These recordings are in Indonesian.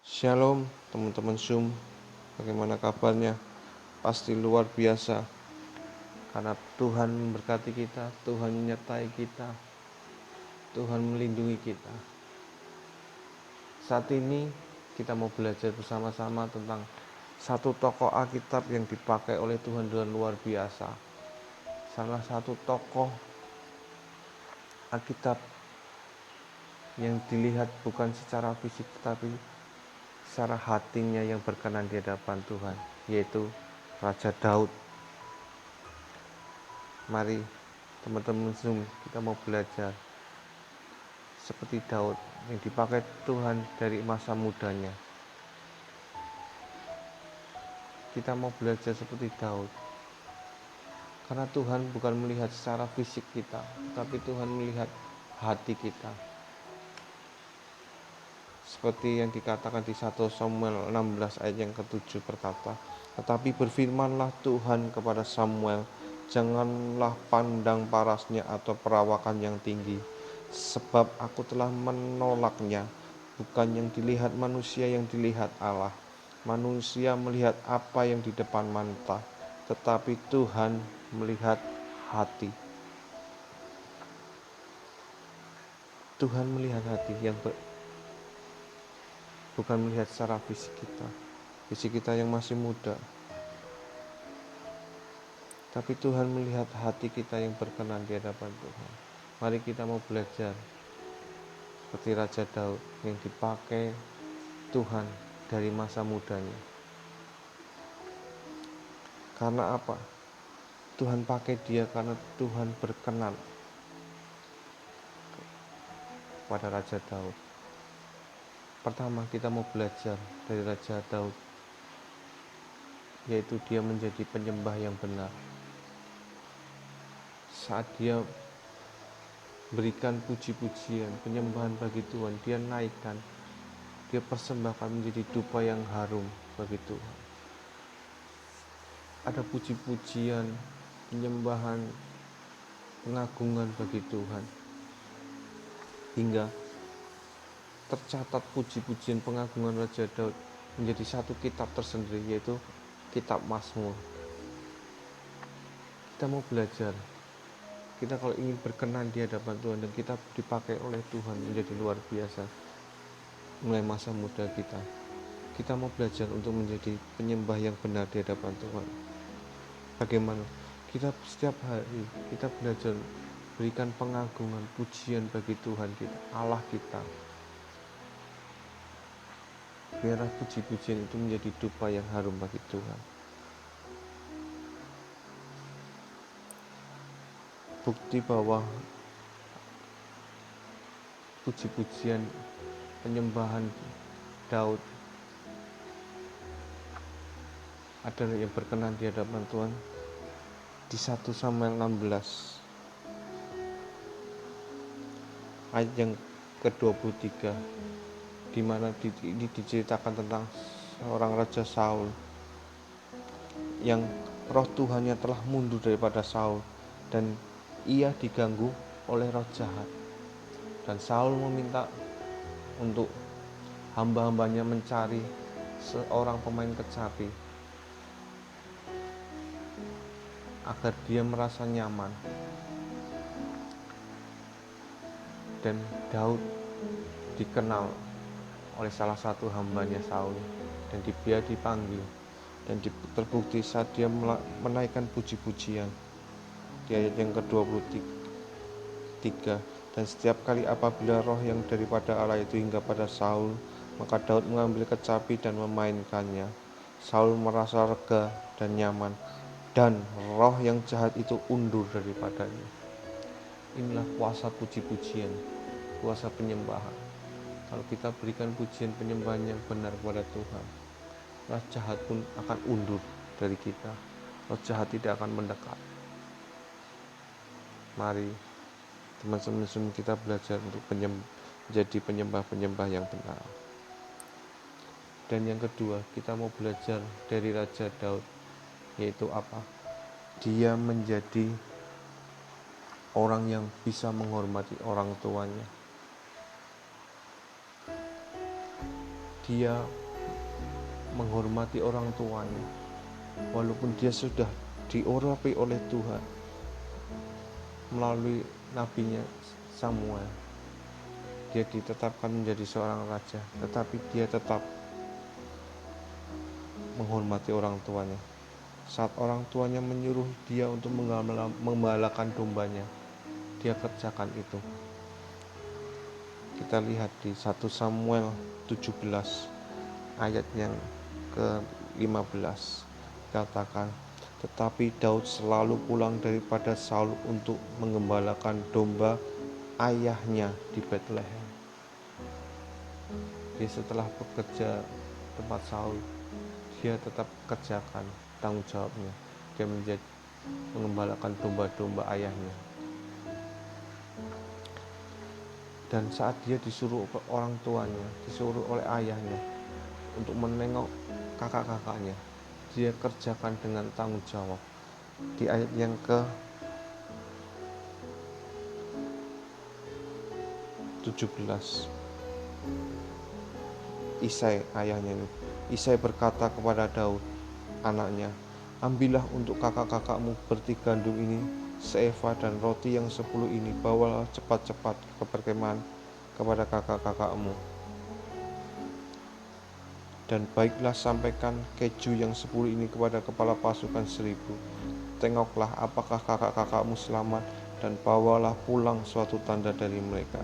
Shalom teman-teman Zoom, bagaimana kabarnya? Pasti luar biasa, karena Tuhan memberkati kita, Tuhan menyertai kita, Tuhan melindungi kita. Saat ini kita mau belajar bersama-sama tentang satu tokoh Alkitab yang dipakai oleh Tuhan dengan luar biasa. Salah satu tokoh Alkitab yang dilihat bukan secara fisik tetapi secara hatinya yang berkenan di hadapan Tuhan, yaitu Raja Daud. Mari teman-teman Zoom, kita mau belajar seperti Daud yang dipakai Tuhan dari masa mudanya. Kita mau belajar seperti Daud, karena Tuhan bukan melihat secara fisik kita, tapi Tuhan melihat hati kita. Seperti yang dikatakan di 1 Samuel 16 ayat yang ke-7 berkata, "Tetapi berfirmanlah Tuhan kepada Samuel, janganlah pandang parasnya atau perawakan yang tinggi, sebab aku telah menolaknya. Bukan yang dilihat manusia yang dilihat Allah. Manusia melihat apa yang di depan mata, tetapi Tuhan melihat hati." Tuhan melihat hati yang bukan melihat secara fisik kita yang masih muda, tapi Tuhan melihat hati kita yang berkenan di hadapan Tuhan. Mari kita mau belajar seperti Raja Daud yang dipakai Tuhan dari masa mudanya. Karena apa? Tuhan pakai dia karena Tuhan berkenan pada Raja Daud. Pertama, kita mau belajar dari Raja Daud, yaitu dia menjadi penyembah yang benar. Saat dia berikan puji-pujian, penyembahan bagi Tuhan, dia naikkan, dia persembahkan menjadi dupa yang harum bagi Tuhan. Ada puji-pujian, penyembahan, pengagungan bagi Tuhan, hingga tercatat puji-pujian pengagungan Raja Daud menjadi satu kitab tersendiri, yaitu kitab Mazmur. Kita mau belajar, kita kalau ingin berkenan di hadapan Tuhan dan kita dipakai oleh Tuhan menjadi luar biasa mulai masa muda kita mau belajar untuk menjadi penyembah yang benar di hadapan Tuhan. Bagaimana? Kita setiap hari kita belajar berikan pengagungan, pujian bagi Tuhan kita, Allah kita. Biarlah puji-pujian itu menjadi dupa yang harum bagi Tuhan. Bukti bahwa puji-pujian penyembahan Daud adalah yang berkenan di hadapan Tuhan di 1 Samuel 16 ayat yang ke-23, di mana ini diceritakan tentang seorang Raja Saul yang roh Tuhannya telah mundur daripada Saul dan ia diganggu oleh roh jahat. Dan Saul meminta untuk hamba-hambanya mencari seorang pemain kecapi agar dia merasa nyaman. Dan Daud dikenal oleh salah satu hambanya Saul, dan dia dipanggil, dan terbukti saat dia menaikkan puji-pujian di ayat yang ke-23, dan setiap kali apabila roh yang daripada Allah itu hingga pada Saul, maka Daud mengambil kecapi dan memainkannya. Saul merasa lega dan nyaman, dan roh yang jahat itu undur daripadanya. Inilah kuasa puji-pujian, kuasa penyembahan. Kalau kita berikan pujian penyembahan yang benar kepada Tuhan, roh jahat pun akan undur dari kita. Roh jahat tidak akan mendekat. Mari teman-teman kita belajar untuk menjadi penyembah-penyembah yang benar. Dan yang kedua, kita mau belajar dari Raja Daud, yaitu apa? Dia menjadi orang yang bisa menghormati orang tuanya. dia menghormati orang tuanya. Walaupun dia sudah diurapi oleh Tuhan melalui nabinya Samuel, dia ditetapkan menjadi seorang raja, tetapi dia tetap menghormati orang tuanya. Saat orang tuanya menyuruh dia untuk menggembalakan dombanya, dia kerjakan itu. Kita lihat di 1 Samuel 17 ayat yang ke-15, katakan, tetapi Daud selalu pulang daripada Saul untuk menggembalakan domba ayahnya di Bethlehem. Dia setelah bekerja tempat Saul, dia tetap kerjakan tanggung jawabnya. Dia menjadi menggembalakan domba-domba ayahnya. Dan saat dia disuruh orang tuanya, disuruh oleh ayahnya untuk menengok kakak-kakaknya, dia kerjakan dengan tanggung jawab. Di ayat yang ke-17, Isai ayahnya ini, Isai berkata kepada Daud anaknya, ambillah untuk kakak-kakakmu berti gandum ini seeva dan roti yang 10 ini, bawalah cepat-cepat ke perkemahan kepada kakak-kakakmu. Dan baiklah sampaikan keju yang 10 ini kepada kepala pasukan 1000. Tengoklah apakah kakak-kakakmu selamat, dan bawalah pulang suatu tanda dari mereka.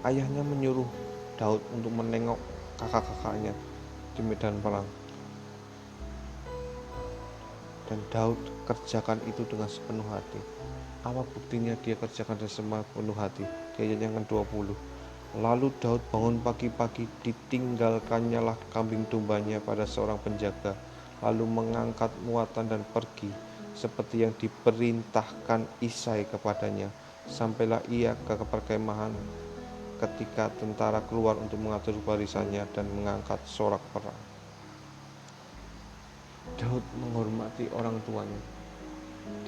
Ayahnya menyuruh Daud untuk menengok kakak-kakaknya di medan perang. Dan Daud kerjakan itu dengan sepenuh hati. Apa buktinya dia kerjakan dengan sepenuh hati? Di ayat yang ke-20. Lalu Daud bangun pagi-pagi, ditinggalkannya lah kambing dombanya pada seorang penjaga, lalu mengangkat muatan dan pergi, seperti yang diperintahkan Isai kepadanya. Sampailah ia ke perkemahan ketika tentara keluar untuk mengatur barisannya dan mengangkat sorak perang. Daud menghormati orang tuanya.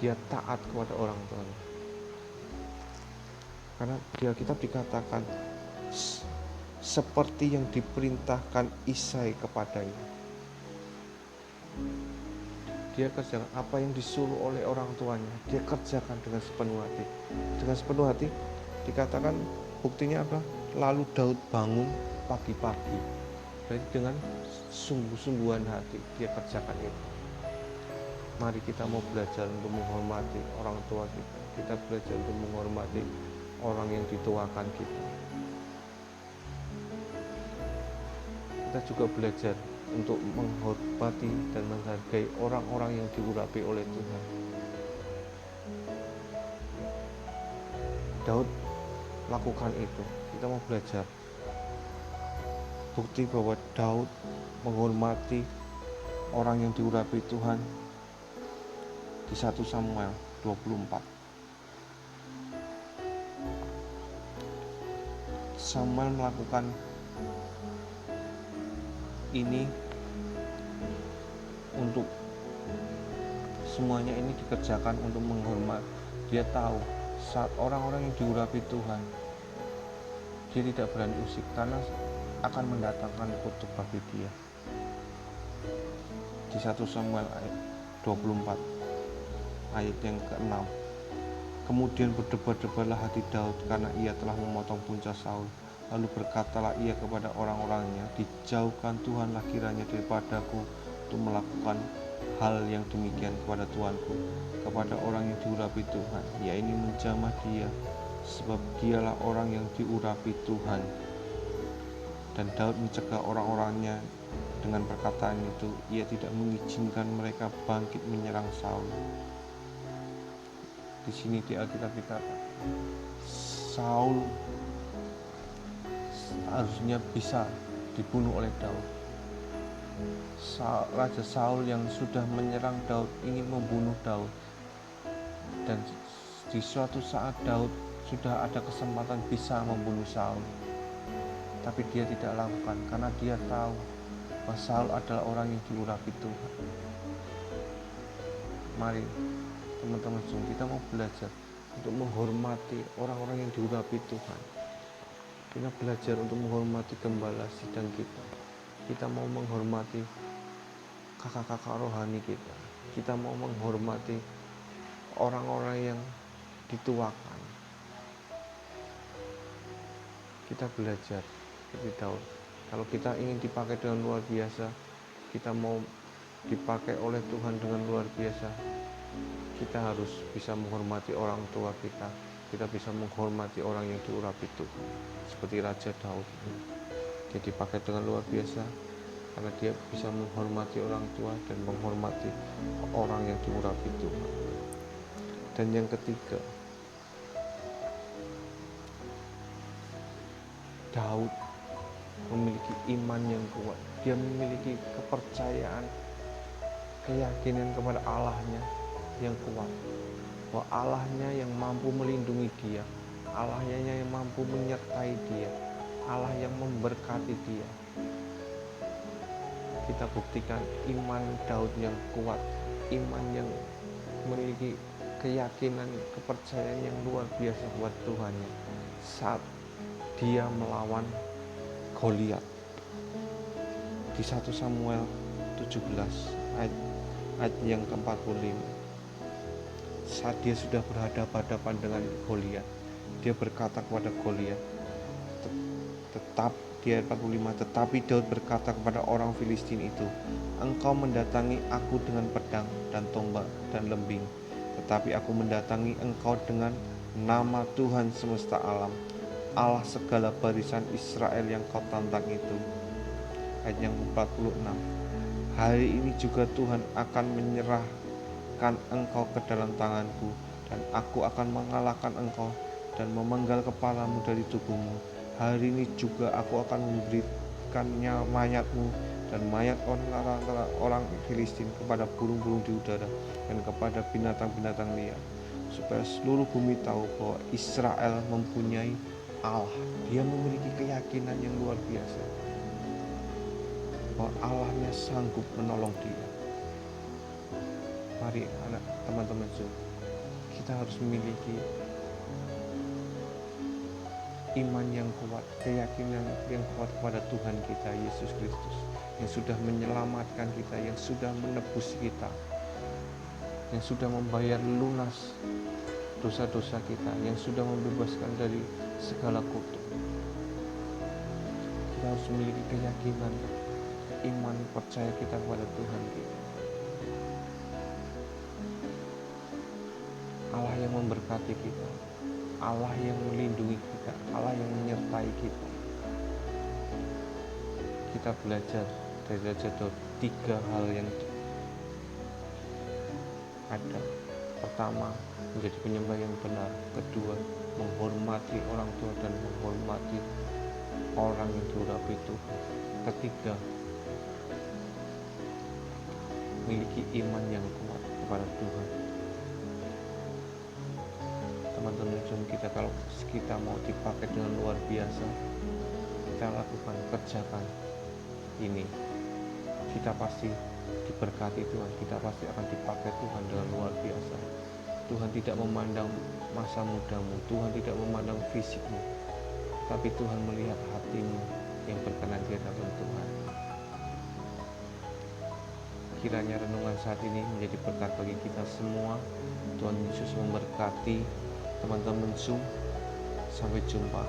Dia taat kepada orang tuanya. Karena di Alkitab dikatakan seperti yang diperintahkan Isai kepadanya. Dia kerjakan apa yang disuruh oleh orang tuanya, dia kerjakan dengan sepenuh hati. Dengan sepenuh hati dikatakan buktinya apa? Lalu Daud bangun pagi-pagi. Berarti dengan sungguh-sungguhan hati dia kerjakan itu. Mari kita mau belajar untuk menghormati orang tua kita. Kita belajar untuk menghormati orang yang dituakan kita. Kita juga belajar untuk menghormati dan menghargai orang-orang yang diurapi oleh Tuhan. Daud lakukan itu. Kita mau belajar. Bukti bahwa Daud menghormati orang yang diurapi Tuhan di 1 Samuel 24. Samuel melakukan ini untuk semuanya ini dikerjakan untuk menghormat. Dia tahu saat orang-orang yang diurapi Tuhan, dia tidak berani usik karena akan mendatangkan kutuk bagi dia. Di 1 Samuel ayat 24 ayat yang ke-6, kemudian berdebar-debarlah hati Daud karena ia telah memotong punca Saul. Lalu berkatalah ia kepada orang-orangnya, dijauhkan Tuhanlah kiranya daripadaku untuk melakukan hal yang demikian kepada Tuanku, kepada orang yang diurapi Tuhan, yaitu menjamah dia, sebab dialah orang yang diurapi Tuhan. Dan Daud mencegah orang-orangnya dengan perkataan itu, ia tidak mengizinkan mereka bangkit menyerang Saul. Di sini di Alkitab dikatakan Saul harusnya bisa dibunuh oleh Daud. Raja Saul yang sudah menyerang Daud ingin membunuh Daud, dan di suatu saat Daud sudah ada kesempatan bisa membunuh Saul, tapi dia tidak lakukan karena dia tahu bahwa Saul adalah orang yang diurapi Tuhan. Mari teman-teman, kita mau belajar untuk menghormati orang-orang yang diurapi Tuhan. Kita belajar untuk menghormati gembala sidang kita. Kita mau menghormati kakak-kakak rohani kita. Kita mau menghormati orang-orang yang dituakan. Kita belajar seperti Daud. Kalau kita ingin dipakai dengan luar biasa, kita mau dipakai oleh Tuhan dengan luar biasa, kita harus bisa menghormati orang tua kita. Kita bisa menghormati orang yang diurapi Tuhan, seperti Raja Daud. Dia dipakai dengan luar biasa karena dia bisa menghormati orang tua dan menghormati orang yang diurapi Tuhan. Dan yang ketiga, Daud memiliki iman yang kuat. Dia memiliki kepercayaan, keyakinan kepada Allahnya yang kuat, bahwa Allahnya yang mampu melindungi dia, Allahnya yang mampu menyertai dia, Allah yang memberkati dia. Kita buktikan iman Daud yang kuat, iman yang memiliki keyakinan, kepercayaan yang luar biasa buat Tuhannya saat dia melawan Goliat. Di 1 Samuel 17 ayat yang ke-45, saat dia sudah berhadapan-hadapan dengan Goliat, dia berkata kepada Goliat, tetapi Daud berkata kepada orang Filistin itu, engkau mendatangi aku dengan pedang dan tombak dan lembing, tetapi aku mendatangi engkau dengan nama Tuhan semesta alam, Allah segala barisan Israel yang kau tantang itu. Ayat yang 46, hari ini juga Tuhan akan menyerahkan engkau ke dalam tanganku, dan aku akan mengalahkan engkau dan memenggal kepalamu dari tubuhmu. Hari ini juga aku akan memberikannya mayatmu dan mayat orang Filistin kepada burung-burung di udara dan kepada binatang-binatang liar, supaya seluruh bumi tahu bahwa Israel mempunyai Allah. Dia memiliki keyakinan yang luar biasa bahwa Allahnya sanggup menolong dia. Mari teman-teman, kita harus memiliki iman yang kuat, keyakinan yang kuat kepada Tuhan kita Yesus Kristus, yang sudah menyelamatkan kita, yang sudah menebus kita, yang sudah membayar lunas dosa-dosa kita, yang sudah membebaskan dari segala kutuk. Kita harus memiliki keyakinan, iman, percaya kita kepada Tuhan kita. Allah yang memberkati kita, Allah yang melindungi kita, Allah yang menyertai kita. Kita belajar dari Raja Daud 3 hal yang ada. Pertama, menjadi penyembah yang benar. Kedua, menghormati orang tua dan menghormati orang yang diurapi Tuhan. Ketiga, memiliki iman yang kuat kepada Tuhan. Teman-teman kita, kalau kita mau dipakai dengan luar biasa, kita lakukan, kerjakan ini, kita pasti diberkati Tuhan, kita pasti akan dipakai Tuhan dengan luar biasa. Tuhan tidak memandang masa mudamu, Tuhan tidak memandang fisikmu, tapi Tuhan melihat hatimu yang berkenan di hadapan Tuhan. Kiranya renungan saat ini menjadi berkat bagi kita semua. Tuhan Yesus memberkati teman-teman Zoom. Sampai jumpa.